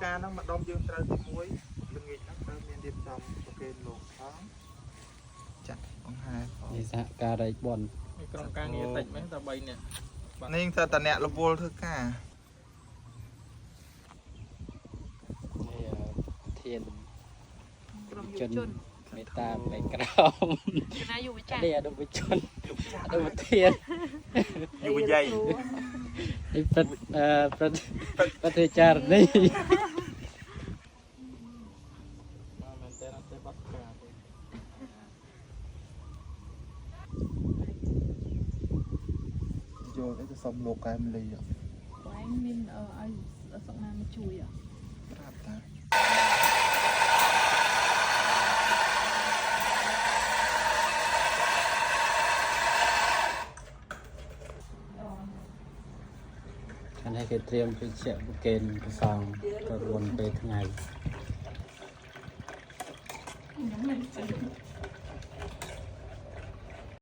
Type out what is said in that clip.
ការហ្នឹងម្ដុំយើងត្រូវទី1ល្ងាចហ្នឹងត្រូវមានរៀបចំប្រគេនលោកផងចាក់បង្ហាញផង សហការីបន ក្រុមការងារតិចមែនតែ3នាក់ នេះទៅតអ្នករវល់ធ្វើការ ធាន ក្រុមយុវជន មេតាបេក្រម គណៈយុវជន នេះអនុវិជនអនុធាន យុវយាយ នេះប្រតិចារនេះ មែនតែអត់ទេបាត់ការទេ យកទៅសុំលោកកែមលី បងមានឲ្យសុកណាមកជួយ ប្រាប់តា ខាងនេះគេត្រៀមវិជ្ជាប្រកេនប្រសងទៅមុនពេលថ្ងៃ ខ្ញុំមិន